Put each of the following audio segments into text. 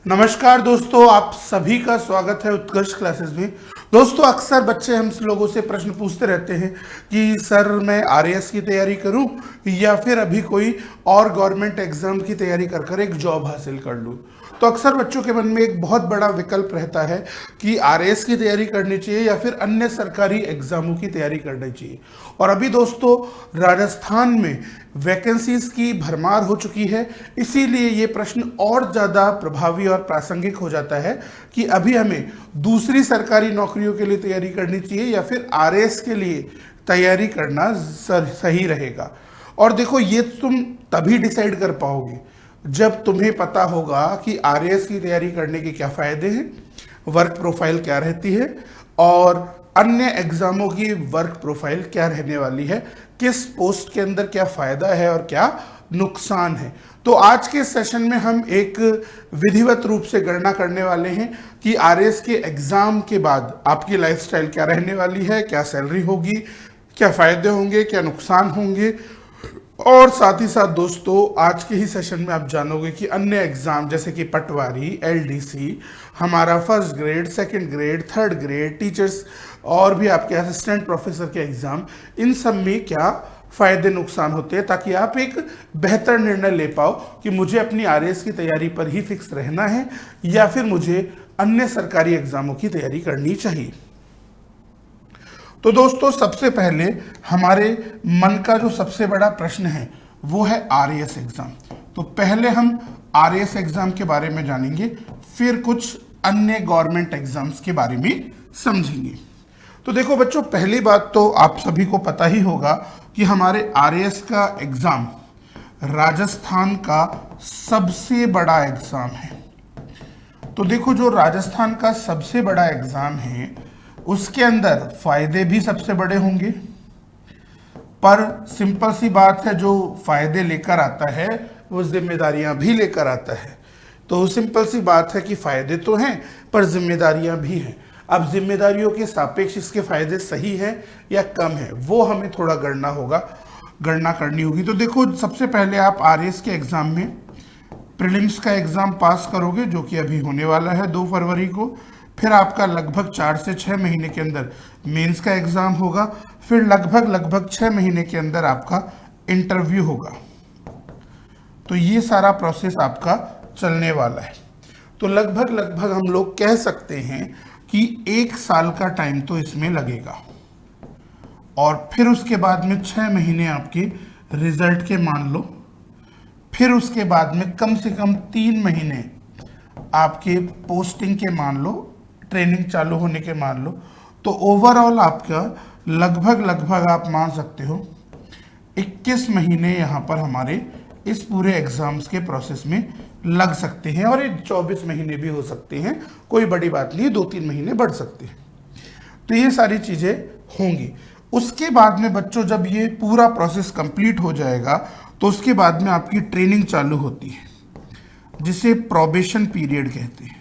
नमस्कार दोस्तों, आप सभी का स्वागत है उत्कर्ष क्लासेस में। दोस्तों, अक्सर बच्चे हम लोगों से प्रश्न पूछते रहते हैं कि सर मैं आरएएस की तैयारी करूं या फिर अभी कोई और गवर्नमेंट एग्जाम की तैयारी कर कर एक जॉब हासिल कर लूं। तो अक्सर बच्चों के मन में एक बहुत बड़ा विकल्प रहता है कि आरएएस की तैयारी करनी चाहिए या फिर अन्य सरकारी एग्जामों की तैयारी करनी चाहिए। और अभी दोस्तों राजस्थान में वैकेंसीज की भरमार हो चुकी है, इसीलिए ये प्रश्न और ज़्यादा प्रभावी और प्रासंगिक हो जाता है कि अभी हमें दूसरी सरकारी नौकरियों के लिए तैयारी करनी चाहिए या फिर आरएएस के लिए तैयारी करना सही रहेगा। और देखो, ये तुम तभी डिसाइड कर पाओगे जब तुम्हें पता होगा कि आरएएस की तैयारी करने के क्या फ़ायदे हैं, वर्क प्रोफाइल क्या रहती है और अन्य एग्जामों की वर्क प्रोफाइल क्या रहने वाली है, किस पोस्ट के अंदर क्या फ़ायदा है और क्या नुकसान है। तो आज के सेशन में हम एक विधिवत रूप से गणना करने वाले हैं कि आरएएस के एग्ज़ाम के बाद आपकी लाइफस्टाइल क्या रहने वाली है, क्या सैलरी होगी, क्या फ़ायदे होंगे, क्या नुकसान होंगे। और साथ ही साथ दोस्तों आज के ही सेशन में आप जानोगे कि अन्य एग्जाम जैसे कि पटवारी, एलडीसी, हमारा first grade, second grade, third grade, teachers और भी आपके असिस्टेंट प्रोफेसर के एग्जाम, इन सब में क्या फायदे नुकसान होते हैं, ताकि आप एक बेहतर निर्णय ले पाओ कि मुझे अपनी आरएएस की तैयारी पर ही फिक्स रहना है या फिर मुझे अन्य सरकारी एग्जामों की तैयारी करनी चाहिए। तो दोस्तों सबसे पहले हमारे मन का जो सबसे बड़ा प्रश्न है वो है आरएएस एग्जाम। तो पहले हम आरएएस एग्जाम के बारे में जानेंगे, फिर कुछ अन्य गवर्नमेंट एग्जाम्स के बारे में समझेंगे। तो देखो बच्चों, पहली बात तो आप सभी को पता ही होगा कि हमारे आरएएस का एग्जाम राजस्थान का सबसे बड़ा एग्जाम है। तो देखो, जो राजस्थान का सबसे बड़ा एग्जाम है उसके अंदर फायदे भी सबसे बड़े होंगे, पर सिंपल सी बात है, जो फायदे लेकर आता है वो जिम्मेदारियां भी लेकर आता है। तो सिंपल सी बात है कि फायदे तो हैं पर जिम्मेदारियां भी हैं। अब जिम्मेदारियों के सापेक्ष इसके फायदे सही है या कम है वो हमें थोड़ा गणना करनी होगी। तो देखो, सबसे पहले आप आरएएस के एग्जाम में प्रीलिम्स का एग्जाम पास करोगे जो कि अभी होने वाला है 2 फरवरी को। फिर आपका लगभग 4 से 6 महीने के अंदर मेंस का एग्जाम होगा। फिर लगभग 6 महीने के अंदर आपका इंटरव्यू होगा। तो ये सारा प्रोसेस आपका चलने वाला है। तो लगभग हम लोग कह सकते हैं कि 1 साल का टाइम तो इसमें लगेगा। और फिर उसके बाद में 6 महीने आपके रिजल्ट के मान लो। फिर उसके बाद में कम से कम 3 महीने आपके पोस्टिंग के मान लो, ट्रेनिंग चालू होने के मान लो। तो ओवरऑल आपका लगभग आप मान सकते हो 21 महीने यहाँ पर हमारे इस पूरे एग्जाम्स के प्रोसेस में लग सकते हैं। और ये 24 महीने भी हो सकते हैं, कोई बड़ी बात नहीं, 2-3 महीने बढ़ सकते हैं। तो ये सारी चीज़ें होंगी। उसके बाद में बच्चों जब ये पूरा प्रोसेस कंप्लीट हो जाएगा तो उसके बाद में आपकी ट्रेनिंग चालू होती है जिसे प्रोबेशन पीरियड कहते हैं।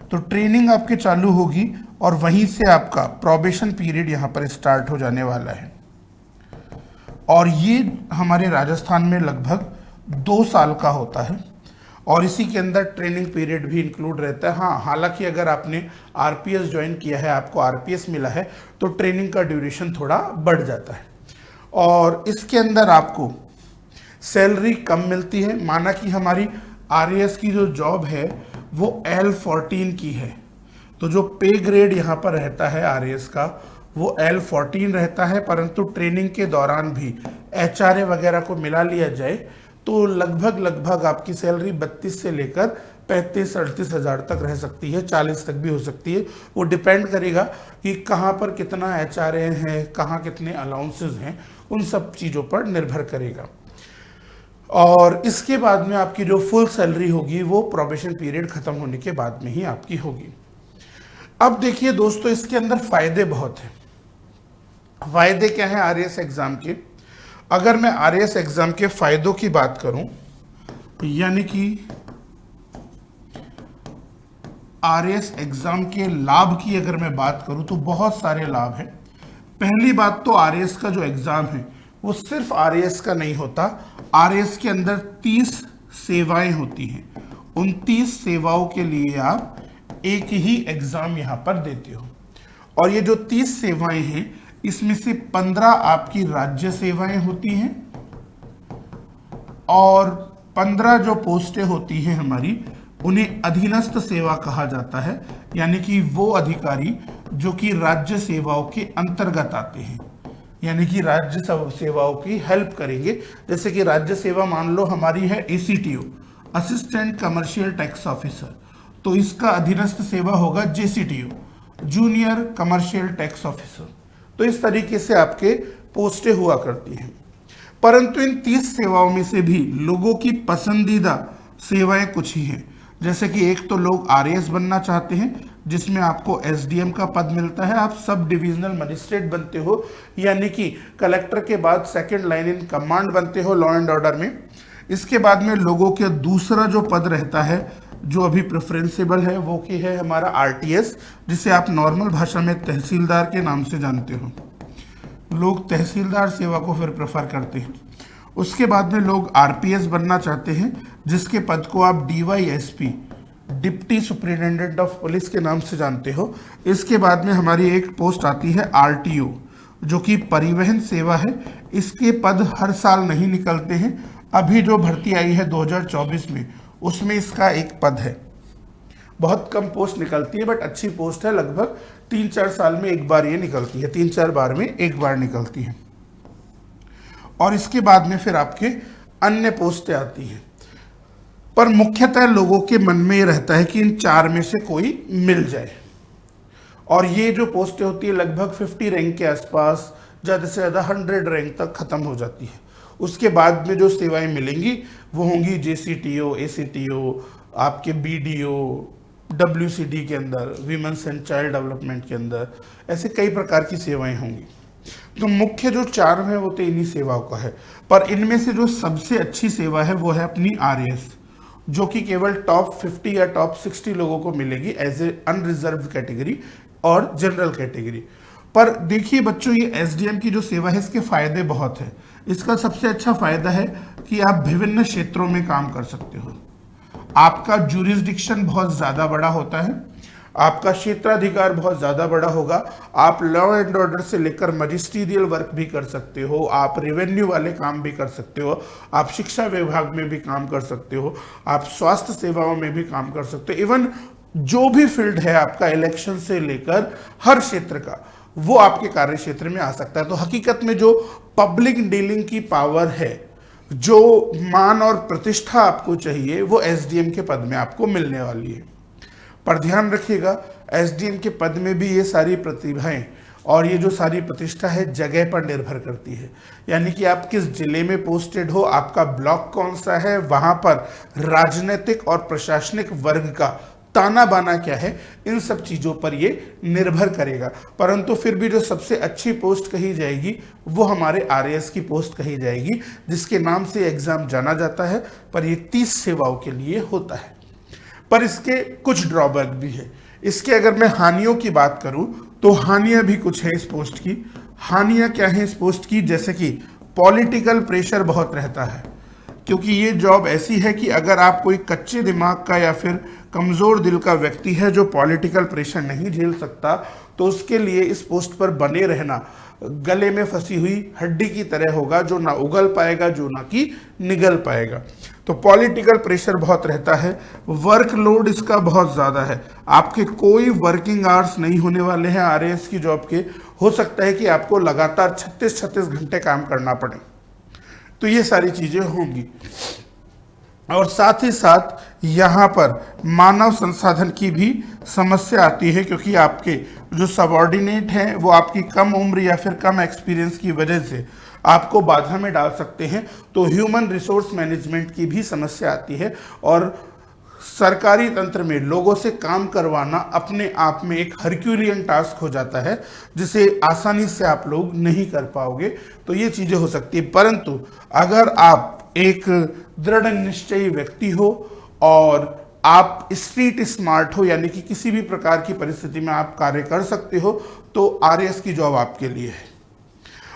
तो ट्रेनिंग आपके चालू होगी और वहीं से आपका प्रोबेशन पीरियड यहाँ पर स्टार्ट हो जाने वाला है। और ये हमारे राजस्थान में लगभग 2 साल का होता है और इसी के अंदर ट्रेनिंग पीरियड भी इंक्लूड रहता है। हाँ, हालांकि अगर आपने आरपीएस ज्वाइन किया है, आपको आरपीएस मिला है, तो ट्रेनिंग का ड्यूरेशन थोड़ा बढ़ जाता है। और इसके अंदर आपको सैलरी कम मिलती है। माना कि हमारी आरएएस की जो जॉब है वो L14 की है, तो जो पे ग्रेड यहाँ पर रहता है आरएएस का वो L14 रहता है। परंतु ट्रेनिंग के दौरान भी एचआरए वगैरह को मिला लिया जाए तो लगभग आपकी सैलरी 32 से लेकर 35-38 हज़ार तक रह सकती है, 40 तक भी हो सकती है। वो डिपेंड करेगा कि कहाँ पर कितना एचआरए है, कहाँ कितने अलाउंसेस हैं, उन सब चीज़ों पर निर्भर करेगा। और इसके बाद में आपकी जो फुल सैलरी होगी वो प्रोबेशन पीरियड खत्म होने के बाद में ही आपकी होगी। अब देखिए दोस्तों, इसके अंदर फायदे बहुत हैं। फायदे क्या है आरएएस एग्जाम के? अगर मैं आरएएस एग्जाम के फायदों की बात करूं, यानी कि आरएएस एग्जाम के लाभ की अगर मैं बात करूं तो बहुत सारे लाभ हैं। पहली बात तो आरएएस का जो एग्जाम है वो सिर्फ आरएएस का नहीं होता। आरएएस के अंदर 30 सेवाएं होती हैं, 29 सेवाओं के लिए आप एक ही एग्जाम यहां पर देते हो। और ये जो 30 सेवाएं हैं इसमें से 15 आपकी राज्य सेवाएं होती हैं और 15 जो पोस्टें होती हैं हमारी उन्हें अधीनस्थ सेवा कहा जाता है, यानी कि वो अधिकारी जो कि राज्य सेवाओं के अंतर्गत आते हैं, यानी कि राज्य सेवाओं की हेल्प करेंगे। जैसे कि राज्य सेवा मान लो हमारी है ACTO, assistant commercial tax officer, तो इसका अधीनस्थ सेवा होगा JCTO, junior commercial tax officer. तो इस तरीके से आपके पोस्टें हुआ करती हैं। परंतु इन 30 सेवाओं में से भी लोगों की पसंदीदा सेवाएं कुछ ही हैं। जैसे कि एक तो लोग RAS बनना चाहते हैं, जिसमें आपको SDM का पद मिलता है, आप सब डिविजनल मजिस्ट्रेट बनते हो, यानी कि कलेक्टर के बाद सेकंड लाइन इन कमांड बनते हो लॉ एंड ऑर्डर में। इसके बाद में लोगों के दूसरा जो पद रहता है जो अभी प्रेफरेंसेबल है वो की है हमारा RTS, जिसे आप नॉर्मल भाषा में तहसीलदार के नाम से जानते हो। लोग तहसीलदार सेवा को फिर प्रेफर करते हैं। उसके बाद में लोग RPS बनना चाहते हैं, जिसके पद को आप DYSP, deputy superintendent of police के नाम से जानते हो। इसके बाद में हमारी एक पोस्ट आती है RTO, जो कि परिवहन सेवा है। इसके पद हर साल नहीं निकलते हैं। अभी जो भर्ती आई है 2024 में, उसमें इसका एक पद है। बहुत कम पोस्ट निकलती है, बट अच्छी पोस्ट है। लगभग 3-4 साल में एक बार ये निकलती है, 3-4 बार में एक बार निकलती है। और इसके बाद में फिर आपके अन्य पोस्टें आती हैं। पर मुख्यतः लोगों के मन में ये रहता है कि इन 4 में से कोई मिल जाए। और ये जो पोस्टें होती है लगभग 50 रैंक के आसपास, ज़्यादा से ज़्यादा 100 रैंक तक ख़त्म हो जाती है। उसके बाद में जो सेवाएं मिलेंगी वो होंगी JCTO, ACTO, आपके BDO, WCD के अंदर, वीमेंस एंड चाइल्ड डेवलपमेंट के अंदर, ऐसे कई प्रकार की सेवाएं होंगी। तो मुख्य जो 4 है वो तो इन्हीं सेवाओं का है। पर इनमें से जो सबसे अच्छी सेवा है वो है अपनी RAS, जो कि केवल टॉप 50 या टॉप 60 लोगों को मिलेगी एज ए अनरिजर्व कैटेगरी और जनरल कैटेगरी। पर देखिए बच्चों, ये SDM की जो सेवा है इसके फायदे बहुत है। इसका सबसे अच्छा फायदा है कि आप विभिन्न क्षेत्रों में काम कर सकते हो। आपका ज्यूरिसडिक्शन बहुत ज़्यादा बड़ा होता है, आपका क्षेत्राधिकार बहुत ज़्यादा बड़ा होगा। आप लॉ एंड ऑर्डर से लेकर मजिस्ट्रियल वर्क भी कर सकते हो, आप रेवेन्यू वाले काम भी कर सकते हो, आप शिक्षा विभाग में भी काम कर सकते हो, आप स्वास्थ्य सेवाओं में भी काम कर सकते हो। इवन जो भी फील्ड है आपका इलेक्शन से लेकर हर क्षेत्र का, वो आपके कार्य क्षेत्र में आ सकता है। तो हकीकत में जो पब्लिक डीलिंग की पावर है, जो मान और प्रतिष्ठा आपको चाहिए, वो SDM के पद में आपको मिलने वाली है। पर ध्यान रखिएगा, SDM के पद में भी ये सारी प्रतिभाएं और ये जो सारी प्रतिष्ठा है जगह पर निर्भर करती है। यानी कि आप किस जिले में पोस्टेड हो, आपका ब्लॉक कौन सा है, वहां पर राजनीतिक और प्रशासनिक वर्ग का ताना बाना क्या है, इन सब चीज़ों पर ये निर्भर करेगा। परंतु फिर भी जो सबसे अच्छी पोस्ट कही जाएगी वो हमारे RAS की पोस्ट कही जाएगी, जिसके नाम से एग्ज़ाम जाना जाता है। पर ये 30 सेवाओं के लिए होता है। पर इसके कुछ ड्रॉबैक भी है। इसके अगर मैं हानियों की बात करूं तो हानियां भी कुछ है इस पोस्ट की। हानियां क्या है इस पोस्ट की? जैसे कि पॉलिटिकल प्रेशर बहुत रहता है, क्योंकि ये जॉब ऐसी है कि अगर आप कोई कच्चे दिमाग का या फिर कमज़ोर दिल का व्यक्ति है जो पॉलिटिकल प्रेशर नहीं झेल सकता, तो उसके लिए इस पोस्ट पर बने रहना गले में फंसी हुई हड्डी की तरह होगा, जो ना उगल पाएगा, जो ना कि निगल पाएगा। तो पॉलिटिकल प्रेशर बहुत रहता है। वर्कलोड इसका बहुत ज़्यादा है। आपके कोई वर्किंग आवर्स नहीं होने वाले हैं RAS की जॉब के। हो सकता है कि आपको लगातार 36-36 घंटे काम करना पड़े। तो ये सारी चीज़ें होंगी। और साथ ही साथ यहाँ पर मानव संसाधन की भी समस्या आती है, क्योंकि आपके जो सबऑर्डिनेट हैं वो आपकी कम उम्र या फिर कम एक्सपीरियंस की वजह से आपको बाधा में डाल सकते हैं। तो ह्यूमन रिसोर्स मैनेजमेंट की भी समस्या आती है। और सरकारी तंत्र में लोगों से काम करवाना अपने आप में एक हरक्यूलियन टास्क हो जाता है, जिसे आसानी से आप लोग नहीं कर पाओगे। तो ये चीज़ें हो सकती है। परंतु अगर आप एक दृढ़ निश्चयी व्यक्ति हो और आप स्ट्रीट स्मार्ट हो, यानी कि किसी भी प्रकार की परिस्थिति में आप कार्य कर सकते हो, तो RAS की जॉब आपके लिए है।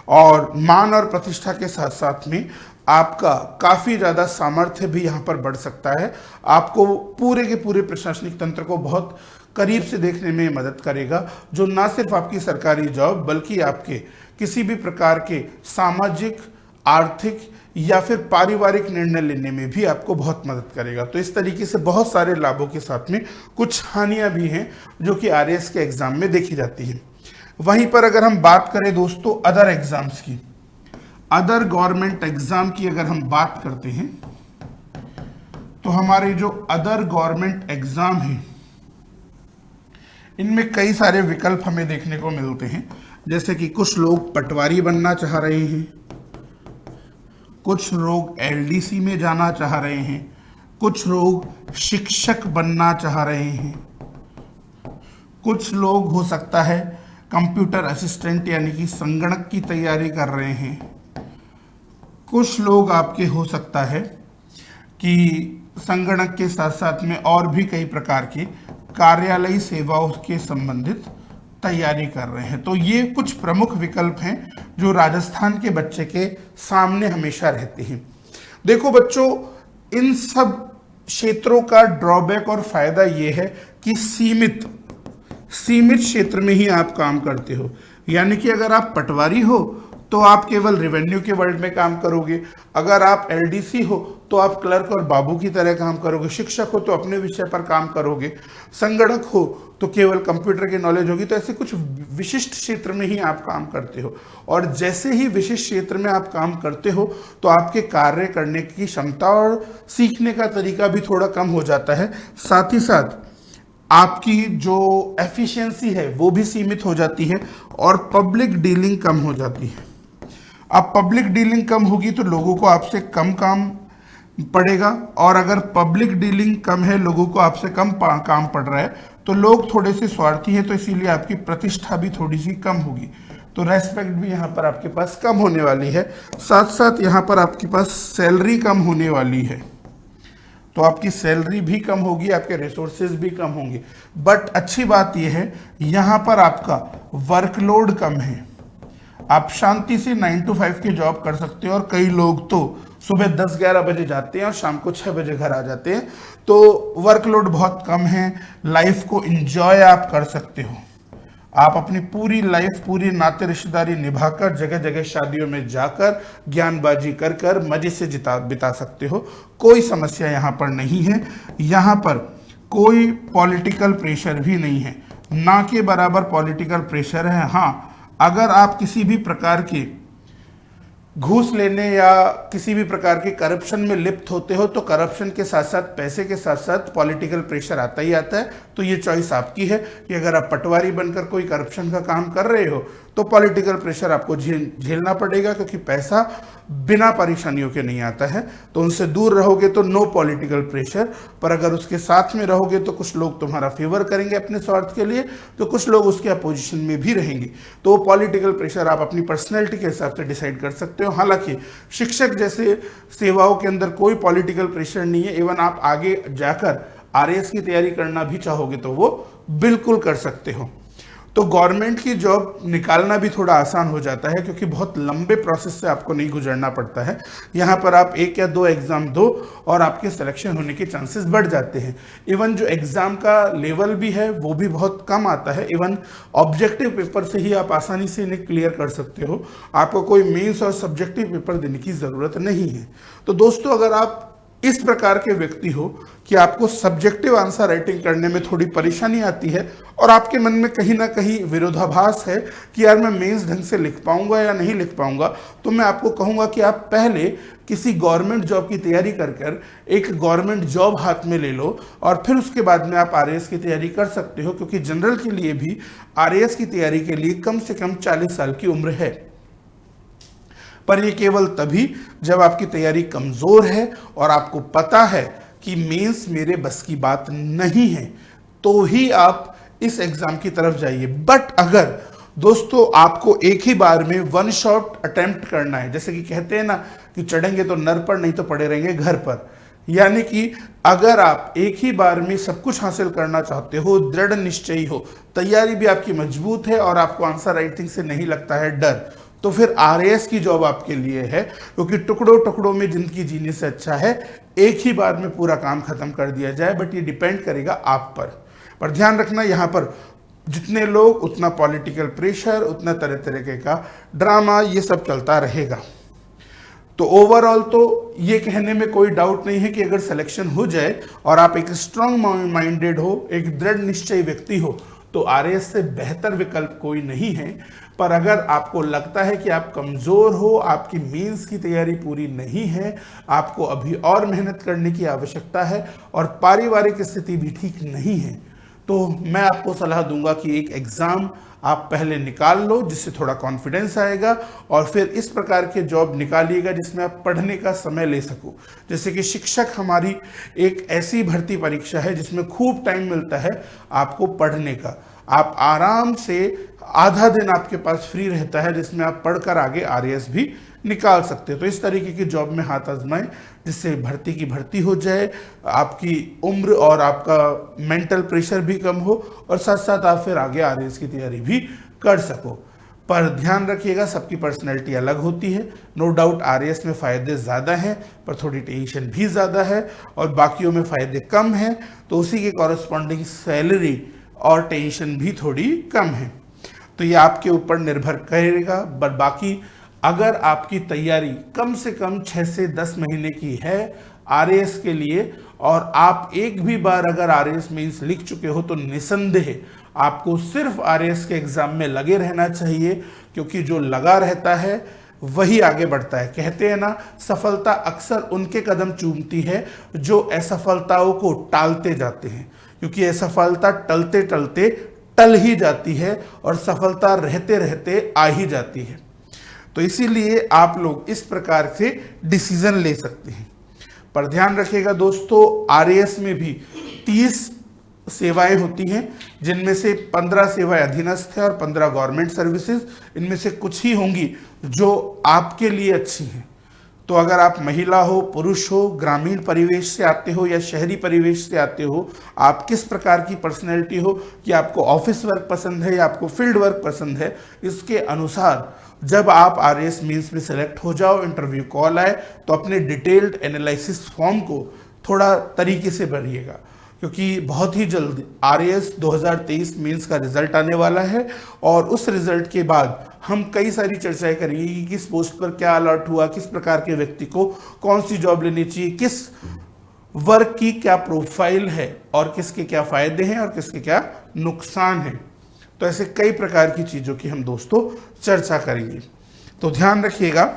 और मान और प्रतिष्ठा के साथ साथ में आपका काफी ज्यादा सामर्थ्य भी यहाँ पर बढ़ सकता है। आपको पूरे के पूरे प्रशासनिक तंत्र को बहुत करीब से देखने में मदद करेगा, जो ना सिर्फ आपकी सरकारी जॉब बल्कि आपके किसी भी प्रकार के सामाजिक, आर्थिक या फिर पारिवारिक निर्णय लेने में भी आपको बहुत मदद करेगा। तो इस तरीके से बहुत सारे लाभों के साथ में कुछ हानियां भी हैं जो कि आरएएस के एग्जाम में देखी जाती है। वहीं पर अगर हम बात करें दोस्तों अदर एग्जाम्स की, अदर गवर्नमेंट एग्जाम की अगर हम बात करते हैं तो हमारे जो अदर गवर्नमेंट एग्जाम है इनमें कई सारे विकल्प हमें देखने को मिलते हैं। जैसे कि कुछ लोग पटवारी बनना चाह रहे हैं, कुछ लोग एलडीसी में जाना चाह रहे हैं, कुछ लोग शिक्षक बनना चाह रहे हैं, कुछ लोग हो सकता है कंप्यूटर असिस्टेंट यानी कि संगणक की तैयारी कर रहे हैं, कुछ लोग आपके हो सकता है कि संगणक के साथ साथ में और भी कई प्रकार के कार्यालयी सेवाओं के संबंधित तैयारी कर रहे हैं। तो ये कुछ प्रमुख विकल्प हैं जो राजस्थान के बच्चे के सामने हमेशा रहते हैं। देखो बच्चों, इन सब क्षेत्रों का ड्रॉबैक और फायदा ये है कि सीमित क्षेत्र में ही आप काम करते हो। यानी कि अगर आप पटवारी हो तो आप केवल रेवेन्यू के वर्ल्ड में काम करोगे, अगर आप एलडीसी हो तो आप क्लर्क और बाबू की तरह काम करोगे, शिक्षक हो तो अपने विषय पर काम करोगे, संगणक हो तो केवल कंप्यूटर की नॉलेज होगी। तो ऐसे कुछ विशिष्ट क्षेत्र में ही आप काम करते हो, और जैसे ही विशिष्ट क्षेत्र में आप काम करते हो तो आपके कार्य करने की क्षमता और सीखने का तरीका भी थोड़ा कम हो जाता है। साथ ही साथ आपकी जो एफिशिएंसी है वो भी सीमित हो जाती है और पब्लिक डीलिंग कम हो जाती है। अब पब्लिक डीलिंग कम होगी तो लोगों को आपसे कम काम पड़ेगा, और अगर पब्लिक डीलिंग कम है, लोगों को आपसे कम काम पड़ रहा है, तो लोग थोड़े से स्वार्थी हैं, तो इसीलिए आपकी प्रतिष्ठा भी थोड़ी सी कम होगी। तो रेस्पेक्ट भी यहाँ पर आपके पास कम होने वाली है। साथ साथ यहाँ पर आपके पास सैलरी कम होने वाली है, तो आपकी सैलरी भी कम होगी, आपके रिसोर्सेज भी कम होंगे। बट अच्छी बात यह है यहाँ पर आपका वर्कलोड कम है, आप शांति से 9 to 5 की जॉब कर सकते हो, और कई लोग तो सुबह 10-11 बजे जाते हैं और शाम को 6 बजे घर आ जाते हैं। तो वर्कलोड बहुत कम है, लाइफ को एंजॉय आप कर सकते हो। आप अपनी पूरी लाइफ, पूरी नाते रिश्तेदारी निभाकर, जगह जगह शादियों में जाकर, ज्ञानबाजी कर कर मजे से बिता सकते हो। कोई समस्या यहाँ पर नहीं है। यहाँ पर कोई पॉलिटिकल प्रेशर भी नहीं है, ना के बराबर पॉलिटिकल प्रेशर है। हाँ, अगर आप किसी भी प्रकार के घूस लेने या किसी भी प्रकार के करप्शन में लिप्त होते हो तो करप्शन के साथ साथ, पैसे के साथ साथ पॉलिटिकल प्रेशर आता ही आता है। तो ये चॉइस आपकी है कि अगर आप पटवारी बनकर कोई करप्शन का काम कर रहे हो तो पॉलिटिकल प्रेशर आपको झेलना पड़ेगा, क्योंकि पैसा बिना परेशानियों के नहीं आता है। तो उनसे दूर रहोगे तो नो पॉलिटिकल प्रेशर, पर अगर उसके साथ में रहोगे तो कुछ लोग तुम्हारा फेवर करेंगे अपने स्वार्थ के लिए, तो कुछ लोग उसके अपोजिशन में भी रहेंगे। तो वो पॉलिटिकल प्रेशर आप अपनी पर्सनैलिटी के हिसाब से डिसाइड कर सकते हो। हालांकि शिक्षक जैसे सेवाओं के अंदर कोई पॉलिटिकल प्रेशर नहीं है। इवन आप आगे जाकर आरएएस की तैयारी करना भी चाहोगे तो वो बिल्कुल कर सकते हो। तो गवर्नमेंट की जॉब निकालना भी थोड़ा आसान हो जाता है, क्योंकि बहुत लंबे प्रोसेस से आपको नहीं गुजरना पड़ता है। यहाँ पर आप 1 या 2 एग्जाम दो और आपके सिलेक्शन होने के चांसेस बढ़ जाते हैं। इवन जो एग्जाम का लेवल भी है वो भी बहुत कम आता है। इवन ऑब्जेक्टिव पेपर से ही आप आसानी से इन्हें क्लियर कर सकते हो। आपको कोई मेंस और सब्जेक्टिव पेपर देने की ज़रूरत नहीं है। तो दोस्तों, अगर आप इस प्रकार के व्यक्ति हो कि आपको सब्जेक्टिव आंसर राइटिंग करने में थोड़ी परेशानी आती है और आपके मन में कहीं ना कहीं विरोधाभास है कि यार मैं मेंस ढंग से लिख पाऊंगा या नहीं लिख पाऊंगा, तो मैं आपको कहूंगा कि आप पहले किसी गवर्नमेंट जॉब की तैयारी कर एक गवर्नमेंट जॉब हाथ में ले लो, और फिर उसके बाद में आप आरएएस की तैयारी कर सकते हो। क्योंकि जनरल के लिए भी आरएएस की तैयारी के लिए कम से कम 40 साल की उम्र है, पर यह केवल तभी जब आपकी तैयारी कमजोर है और आपको पता है कि मेंस मेरे बस की बात नहीं है, तो ही आप इस एग्जाम की तरफ जाइए। बट अगर दोस्तों आपको एक ही बार में 1 शॉट अटेम्प्ट करना है, जैसे कि कहते हैं ना कि चढ़ेंगे तो नर पर, नहीं तो पड़े रहेंगे घर पर, यानी कि अगर आप एक ही बार में सब कुछ हासिल करना चाहते हो, दृढ़ निश्चयी हो, तैयारी भी आपकी मजबूत है और आपको आंसर राइटिंग से नहीं लगता है डर, तो फिर आरएएस की जॉब आपके लिए है, क्योंकि टुकड़ों टुकड़ों में जिंदगी जीने से अच्छा है एक ही बार में पूरा काम खत्म कर दिया जाए। बट ये डिपेंड करेगा आप पर ध्यान रखना, यहाँ पर जितने लोग उतना पॉलिटिकल प्रेशर, उतना तरह तरीके का ड्रामा, ये सब चलता रहेगा। तो ओवरऑल तो ये कहने में कोई डाउट नहीं है कि अगर सिलेक्शन हो जाए और आप एक स्ट्रांग माइंडेड हो, एक दृढ़ निश्चयी व्यक्ति हो, तो आरएएस से बेहतर विकल्प कोई नहीं है। पर अगर आपको लगता है कि आप कमज़ोर हो, आपकी मेंस की तैयारी पूरी नहीं है, आपको अभी और मेहनत करने की आवश्यकता है और पारिवारिक स्थिति भी ठीक नहीं है, तो मैं आपको सलाह दूंगा कि एक एग्ज़ाम आप पहले निकाल लो, जिससे थोड़ा कॉन्फिडेंस आएगा, और फिर इस प्रकार के जॉब निकालिएगा जिसमें आप पढ़ने का समय ले सको। जैसे कि शिक्षक हमारी एक ऐसी भर्ती परीक्षा है जिसमें खूब टाइम मिलता है आपको पढ़ने का। आप आराम से आधा दिन आपके पास फ्री रहता है जिसमें आप पढ़कर आगे आरएएस भी निकाल सकते हो। तो इस तरीके की जॉब में हाथ आजमाएं जिससे भर्ती की भर्ती हो जाए, आपकी उम्र और आपका मेंटल प्रेशर भी कम हो, और साथ साथ आप फिर आगे आरएएस की तैयारी भी कर सको। पर ध्यान रखिएगा, सबकी पर्सनैलिटी अलग होती है। नो डाउट आरएएस में फ़ायदे ज़्यादा हैं पर थोड़ी टेंशन भी ज़्यादा है, और बाकियों में फ़ायदे कम हैं तो उसी के कॉरस्पॉन्डिंग सैलरी और टेंशन भी थोड़ी कम है। तो ये आपके ऊपर निर्भर करेगा। बट बाकी अगर आपकी तैयारी कम से कम 6 से 10 महीने की है आरएएस के लिए, और आप एक भी बार अगर आरएएस मेंस लिख चुके हो, तो निसंदेह आपको सिर्फ आरएएस के एग्जाम में लगे रहना चाहिए, क्योंकि जो लगा रहता है वही आगे बढ़ता है। कहते हैं ना, सफलता अक्सर उनके कदम चूमती है जो असफलताओं को टालते जाते हैं, क्योंकि असफलता टलते टलते टल ही जाती है और सफलता रहते रहते आ ही जाती है। तो इसीलिए आप लोग इस प्रकार से डिसीजन ले सकते हैं। पर ध्यान रखिएगा दोस्तों, आरएएस में भी 30 सेवाएं होती हैं, जिनमें से 15 सेवाएं अधीनस्थ है और 15 गवर्नमेंट सर्विसेज। इनमें से कुछ ही होंगी जो आपके लिए अच्छी हैं। तो अगर आप महिला हो, पुरुष हो, ग्रामीण परिवेश से आते हो या शहरी परिवेश से आते हो, आप किस प्रकार की पर्सनैलिटी हो, कि आपको ऑफिस वर्क पसंद है या आपको फील्ड वर्क पसंद है, इसके अनुसार जब आप आरएएस मेंस में सेलेक्ट हो जाओ, इंटरव्यू कॉल आए, तो अपने डिटेल्ड एनालिसिस फॉर्म को थोड़ा तरीके से भरिएगा, क्योंकि बहुत ही जल्द आरएएस 2023 मेंस का रिजल्ट आने वाला है। और उस रिजल्ट के बाद हम कई सारी चर्चाएं करेंगे कि किस पोस्ट पर क्या अलर्ट हुआ, किस प्रकार के व्यक्ति को कौन सी जॉब लेनी चाहिए, किस वर्क की क्या प्रोफाइल है, और किसके क्या फायदे हैं और किसके क्या नुकसान हैं। तो ऐसे कई प्रकार की चीज़ों की हम दोस्तों चर्चा करेंगे। तो ध्यान रखिएगा,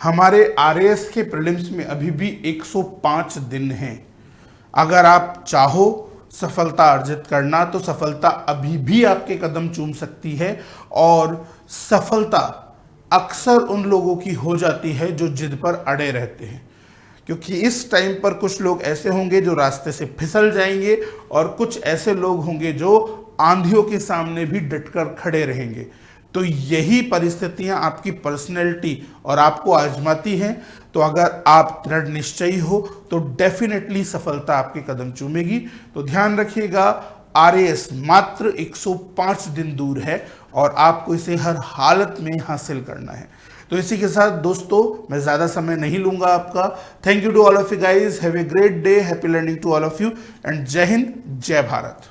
हमारे आरएएस के प्रीलिम्स में अभी भी 105 दिन हैं। अगर आप चाहो सफलता अर्जित करना, तो सफलता अभी भी आपके कदम चूम सकती है। और सफलता अक्सर उन लोगों की हो जाती है जो जिद पर अड़े रहते हैं, क्योंकि इस टाइम पर कुछ लोग ऐसे होंगे जो रास्ते से फिसल जाएंगे, और कुछ ऐसे लोग होंगे जो आंधियों के सामने भी डटकर खड़े रहेंगे। तो यही परिस्थितियां आपकी पर्सनैलिटी और आपको आजमाती हैं। तो अगर आप दृढ़ निश्चयी हो तो डेफिनेटली सफलता आपके कदम चूमेगी। तो ध्यान रखिएगा, आरएएस मात्र 105 दिन दूर है और आपको इसे हर हालत में हासिल करना है। तो इसी के साथ दोस्तों, मैं ज़्यादा समय नहीं लूंगा आपका। Thank you to all of you guys, have a great day, happy learning to all of you, and जय हिंद, जय भारत।